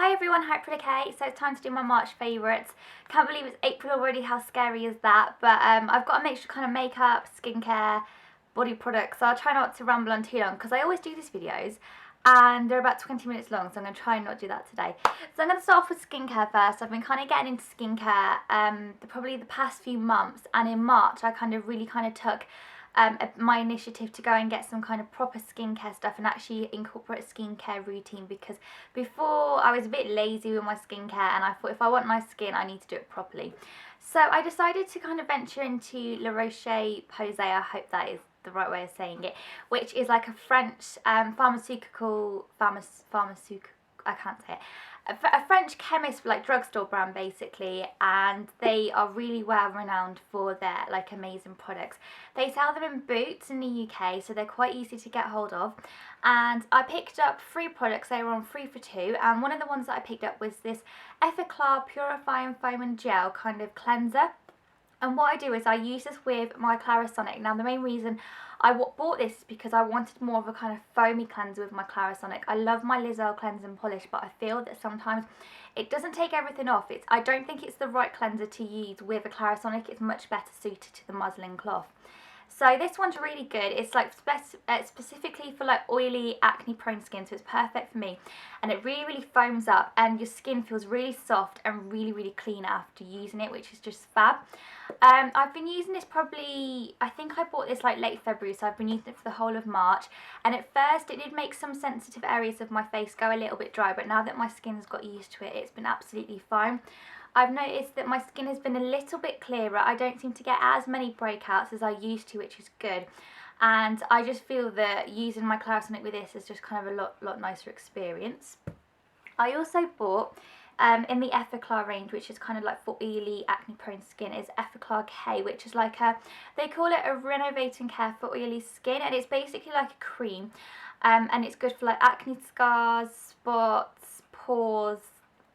Hi everyone, hi Frieda. So it's time to do my March favourites. Can't believe it's April already, how scary is that? But I've got a mixture of kind of makeup, skincare, body products. So I'll try not to ramble on too long because I always do these videos and they're about 20 minutes long, so I'm going to try and not do that today. So I'm going to start off with skincare first. I've been kind of getting into skincare probably the past few months, and in March I really took my initiative to go and get some kind of proper skincare stuff and actually incorporate a skincare routine, because before I was a bit lazy with my skincare and I thought if I want nice skin I need to do it properly. So I decided to kind of venture into La Roche Posay, I hope that is the right way of saying it, which is like a French pharmaceutical, I can't say it, a French chemist, like drugstore brand basically, and they are really well renowned for their like amazing products. They sell them in Boots in the UK, so they're quite easy to get hold of. And I picked up 3 products. They were on 3 for 2, and one of the ones that I picked up was this Effaclar Purifying Foam and Gel kind of cleanser. And what I do is I use this with my Clarisonic. Now the main reason I bought this is because I wanted more of a kind of foamy cleanser with my Clarisonic. I love my Lizel cleanse and polish, but I feel that sometimes it doesn't take everything off. I don't think it's the right cleanser to use with a Clarisonic. It's much better suited to the muslin cloth. So this one's really good. It's like specifically for like oily, acne prone skin, so it's perfect for me. And it really foams up and your skin feels really soft and really clean after using it, which is just fab. I've been using this probably, I think I bought this like late February, so I've been using it for the whole of March. And at first it did make some sensitive areas of my face go a little bit dry, but now that my skin's got used to it, it's been absolutely fine. I've noticed that my skin has been a little bit clearer. I don't seem to get as many breakouts as I used to, which is good. And I just feel that using my Clarisonic with this is just kind of a lot nicer experience. I also bought in the Effaclar range, which is kind of like for oily, acne prone skin, is Effaclar K, which is like they call it a renovating care for oily skin, and it's basically like a cream, and it's good for like acne scars, spots, pores,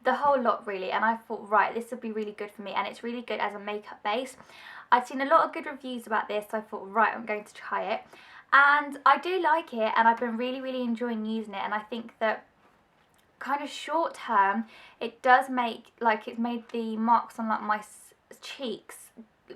the whole lot really. And I thought, right, this would be really good for me, and it's really good as a makeup base. I'd seen a lot of good reviews about this, so I thought, right, I'm going to try it, and I do like it, and I've been really enjoying using it. And I think that kind of short term it does make, like, it's made the marks on like my cheeks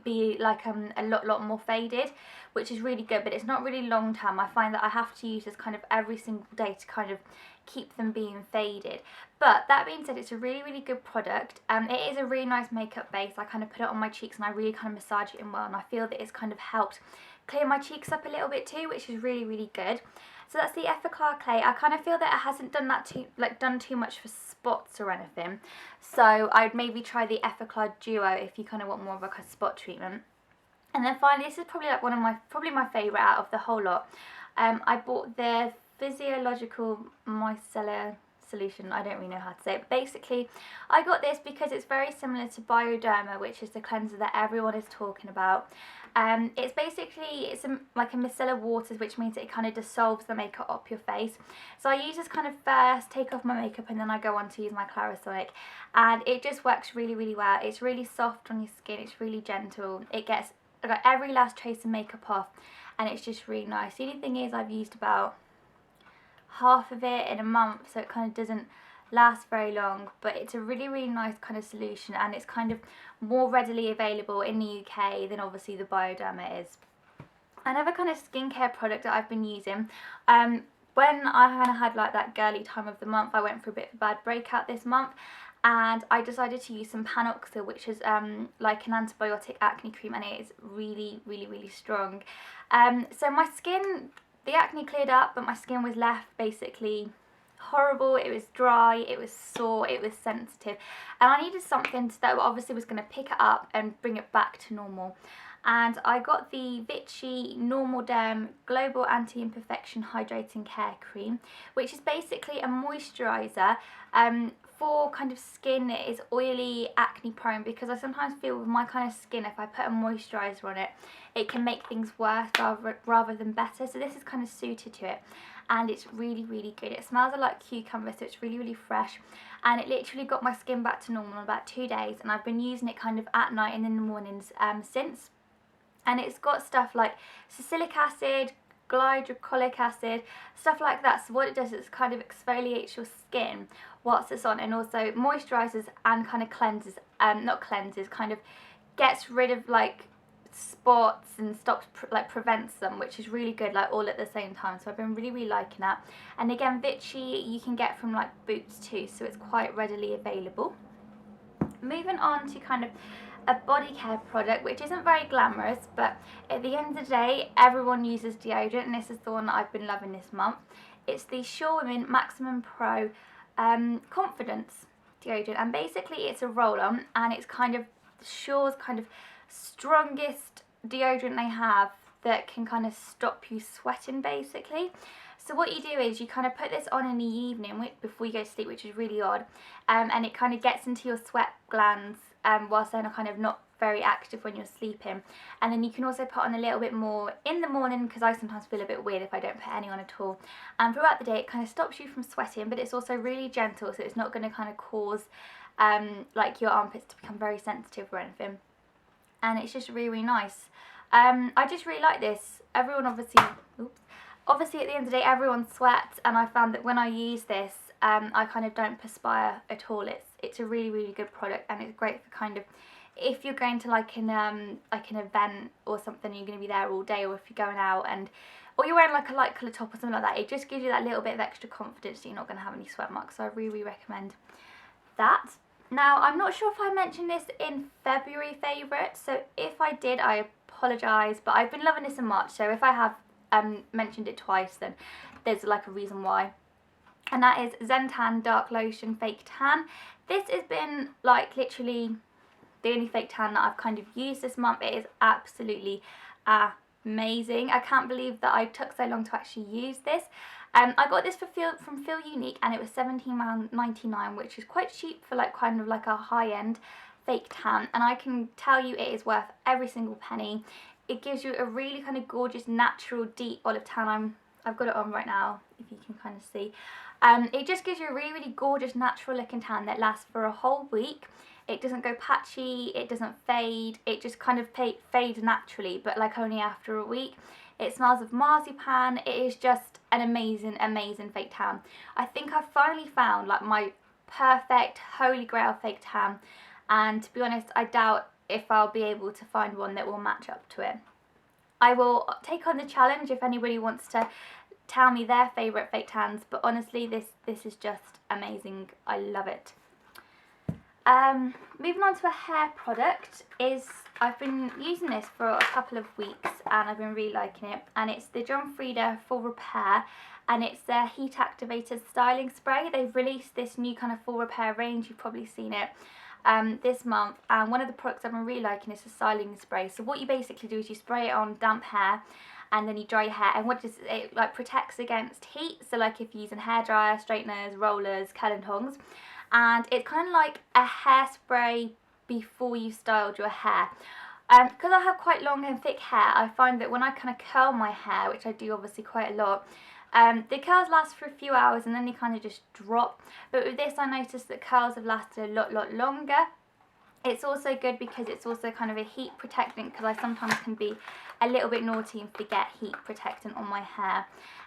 be like a lot more faded, which is really good. But it's not really long term. I find that I have to use this kind of every single day to kind of keep them being faded. But that being said, it's a really good product. It is a really nice makeup base. I kind of put it on my cheeks and I really kind of massage it in well, and I feel that it's kind of helped clear my cheeks up a little bit too, which is really good. So that's the Effaclar Clay. I kind of feel that it hasn't done that done too much for spots or anything. So I'd maybe try the Effaclar Duo if you kind of want more of like a spot treatment. And then finally, this is probably like one of my favourite out of the whole lot. I bought the Physiological Micellar solution. I don't really know how to say it, but basically I got this because it's very similar to Bioderma, which is the cleanser that everyone is talking about. It's basically, like a micellar waters, which means it kind of dissolves the makeup up your face. So I use this kind of first, take off my makeup, and then I go on to use my Clarisonic, and it just works really well. It's really soft on your skin, it's really gentle, it gets like every last trace of makeup off, and it's just really nice. The only thing is I've used about half of it in a month, so it kind of doesn't last very long, but it's a really nice kind of solution, and it's kind of more readily available in the UK than obviously the Bioderma is. Another kind of skincare product that I've been using, when I kind of had like that girly time of the month, I went for a bit of a bad breakout this month, and I decided to use some Panoxyl, which is like an antibiotic acne cream, and it is really strong. So my skin, the acne cleared up, but my skin was left basically horrible. It was dry, it was sore, it was sensitive, and I needed something that obviously was going to pick it up and bring it back to normal. And I got the Vichy Normaderm Global Anti-Imperfection Hydrating Care Cream, which is basically a moisturiser for kind of skin that is oily, acne prone, because I sometimes feel with my kind of skin, if I put a moisturiser on it, it can make things worse rather than better. So this is kind of suited to it, and it's really good. It smells like cucumber, so it's really fresh, and it literally got my skin back to normal in about 2 days, and I've been using it kind of at night and in the mornings since. And it's got stuff like salicylic acid, glycolic acid, stuff like that. So what it does is it kind of exfoliates your skin whilst it's on, and also moisturizes and kind of cleanses, not cleanses, kind of gets rid of like spots and stops like prevents them, which is really good, like all at the same time. So I've been really liking that. And again, Vichy you can get from like Boots too, so it's quite readily available. Moving on to kind of a body care product which isn't very glamorous, but at the end of the day everyone uses deodorant, and this is the one that I've been loving this month. It's the Sure Women Maximum Pro Confidence deodorant, and basically it's a roll-on, and it's kind of Sure's kind of strongest deodorant they have that can kind of stop you sweating basically. So what you do is you kind of put this on in the evening before you go to sleep, which is really odd, and it kind of gets into your sweat glands whilst they're kind of not very active when you're sleeping. And then you can also put on a little bit more in the morning, because I sometimes feel a bit weird if I don't put any on at all. And throughout the day it kind of stops you from sweating, but it's also really gentle, so it's not going to kind of cause like your armpits to become very sensitive or anything. And it's just really nice. I just really like this. Everyone obviously at the end of the day everyone sweats, and I found that when I use this I kind of don't perspire at all. It's a really good product, and it's great for kind of if you're going to like an event or something and you're going to be there all day, or if you're going out or you're wearing like a light colour top or something like that. It just gives you that little bit of extra confidence that you're not going to have any sweat marks, so I really recommend that. Now, I'm not sure if I mentioned this in February favourites, so if I did, I apologise, but I've been loving this in March, so if I have mentioned it twice, then there's like a reason why. And that is Xen Tan Dark Lotion Fake Tan. This has been like literally the only fake tan that I've kind of used this month. It is absolutely amazing. I can't believe that I took so long to actually use this. I got this from Feel Unique, and it was £17.99, which is quite cheap for like kind of like a high-end fake tan, and I can tell you it is worth every single penny. It gives you a really kind of gorgeous natural deep olive tan. I've got it on right now if you can kind of see. It just gives you a really gorgeous natural looking tan that lasts for a whole week. It doesn't go patchy, it doesn't fade, it just kind of fades naturally, but like only after a week. It smells of marzipan. It is just an amazing fake tan. I think I've finally found like my perfect holy grail fake tan, and to be honest I doubt if I'll be able to find one that will match up to it. I will take on the challenge if anybody wants to tell me their favourite fake tans, but honestly this is just amazing. I love it. Moving on to a hair product is, I've been using this for a couple of weeks and I've been really liking it, and it's the Frieda Full Repair, and it's their heat activated styling spray. They've released this new kind of full repair range, you've probably seen it this month, and one of the products I've been really liking is the styling spray. So what you basically do is you spray it on damp hair and then you dry your hair, and what does it like protects against heat, so like if you're using hairdryer, straighteners, rollers, curling tongs, and it's kind of like a hairspray before you styled your hair. Because I have quite long and thick hair, I find that when I kind of curl my hair, which I do obviously quite a lot, the curls last for a few hours and then they kind of just drop. But with this I noticed that curls have lasted a lot longer. It's also good because it's also kind of a heat protectant, because I sometimes can be a little bit naughty and forget heat protectant on my hair.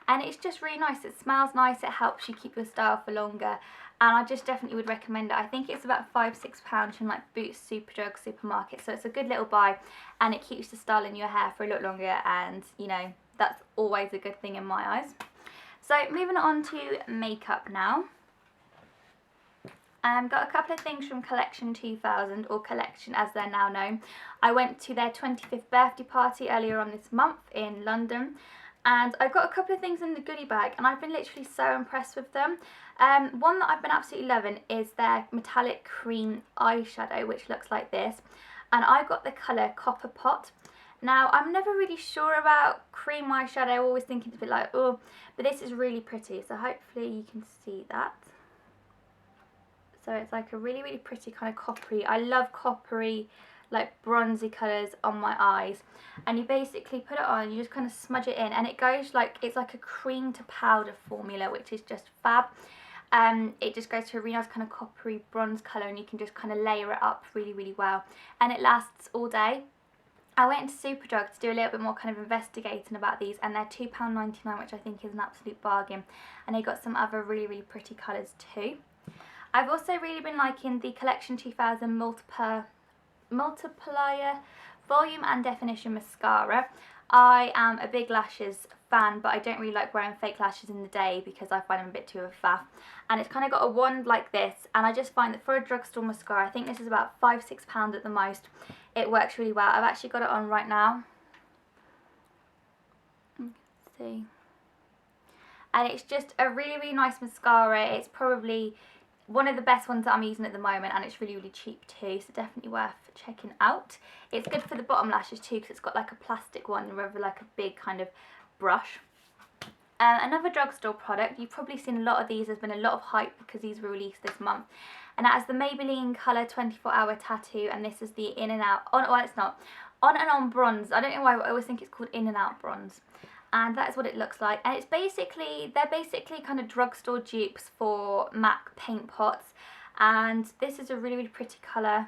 And it's just really nice. It smells nice, it helps you keep your style for longer. And I just definitely would recommend it. I think it's about £5-6 from like Boots, Superdrug, Supermarket. So it's a good little buy, and it keeps the style in your hair for a lot longer, and you know, that's always a good thing in my eyes. So moving on to makeup now. Got a couple of things from Collection 2000, or Collection as they're now known. I went to their 25th birthday party earlier on this month in London, and I got a couple of things in the goodie bag, and I've been literally so impressed with them. One that I've been absolutely loving is their metallic cream eyeshadow, which looks like this, and I got the colour Copper Pot. Now, I'm never really sure about cream eyeshadow, I always think it's a bit like, oh, but this is really pretty, so hopefully you can see that. So it's like a really pretty kind of coppery, I love coppery, like bronzy colours on my eyes. And you basically put it on, you just kind of smudge it in, and it goes like, it's like a cream to powder formula, which is just fab. It just goes to a really nice kind of coppery bronze colour, and you can just kind of layer it up really well. And it lasts all day. I went into Superdrug to do a little bit more kind of investigating about these, and they're £2.99, which I think is an absolute bargain. And they got some other really, really pretty colours too. I've also really been liking the Collection 2000 Multiplier Volume and Definition Mascara. I am a big lashes fan, but I don't really like wearing fake lashes in the day because I find them a bit too of a faff. And it's kind of got a wand like this, and I just find that for a drugstore mascara, I think this is about £5–6 at the most. It works really well. I've actually got it on right now. Let's see. And it's just a really, really nice mascara. It's probably one of the best ones that I'm using at the moment, and it's really, really cheap too, so definitely worth checking out. It's good for the bottom lashes too, because it's got like a plastic one rather like a big kind of brush. Another drugstore product, you've probably seen a lot of these, there's been a lot of hype because these were released this month, and that is the Maybelline Colour 24-Hour Tattoo, and this is the In and Out, well it's not, On and On Bronze. I don't know why, but I always think it's called In and Out Bronze. And that is what it looks like, and it's basically, they're basically kind of drugstore dupes for MAC paint pots, and this is a really, really pretty colour.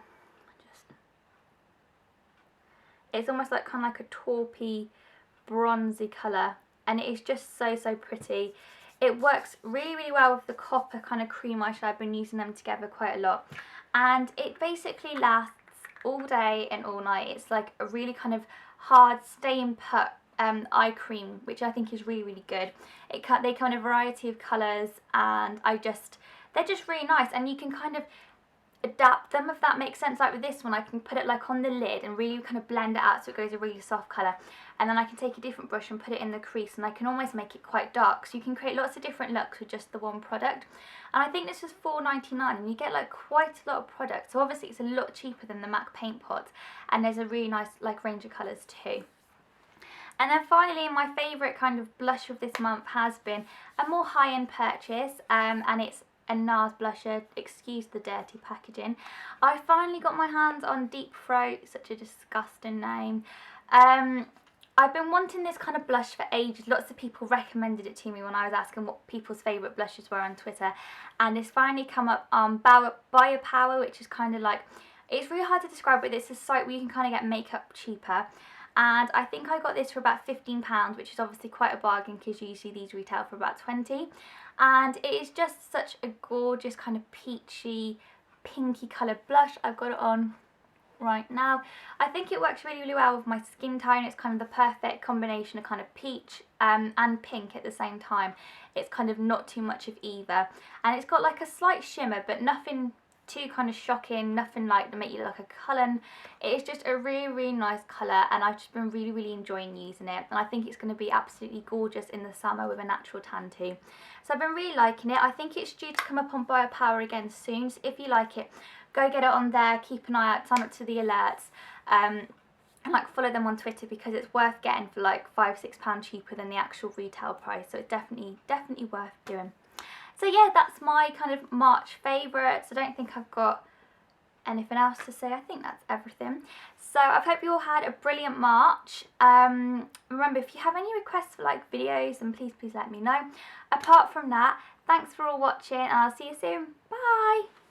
It's almost like kind of like a taupey, bronzy colour, and it is just so, so pretty. It works really, really well with the copper kind of cream eyeshadow. I've been using them together quite a lot, and it basically lasts all day and all night. It's like a really kind of hard, stay put eye cream, which I think is really, really good. They come in a variety of colours, and they're just really nice, and you can kind of adapt them, if that makes sense. Like with this one, I can put it like on the lid and really kind of blend it out so it goes a really soft colour, and then I can take a different brush and put it in the crease, and I can almost make it quite dark, so you can create lots of different looks with just the one product. And I think this was £4.99, and you get like quite a lot of product, so obviously it's a lot cheaper than the MAC paint pot, and there's a really nice like range of colours too. And then finally, my favourite kind of blush of this month has been a more high-end purchase, and it's a Nars blusher. Excuse the dirty packaging. I finally got my hands on Deep Throat, such a disgusting name. I've been wanting this kind of blush for ages. Lots of people recommended it to me when I was asking what people's favourite blushes were on Twitter, and it's finally come up on Biopower, which is kind of like, it's really hard to describe, but it's a site where you can kind of get makeup cheaper. And I think I got this for about £15, which is obviously quite a bargain because usually these retail for about £20. And it is just such a gorgeous kind of peachy, pinky coloured blush. I've got it on right now. I think it works really, really well with my skin tone. It's kind of the perfect combination of kind of peach and pink at the same time. It's kind of not too much of either. And it's got like a slight shimmer, but nothing too kind of shocking, nothing like to make you look like a cullen. It's just a really, really nice colour, and I've just been really, really enjoying using it, and I think it's going to be absolutely gorgeous in the summer with a natural tan too. So I've been really liking it. I think it's due to come up on Biopower again soon, so if you like it, go get it on there, keep an eye out, sign up to the alerts, and like follow them on Twitter, because it's worth getting for like £5–6 cheaper than the actual retail price, so it's definitely worth doing. So yeah, that's my kind of March favourites. I don't think I've got anything else to say. I think that's everything. So I hope you all had a brilliant March. Remember, if you have any requests for like videos, then please let me know. Apart from that, thanks for all watching, and I'll see you soon. Bye!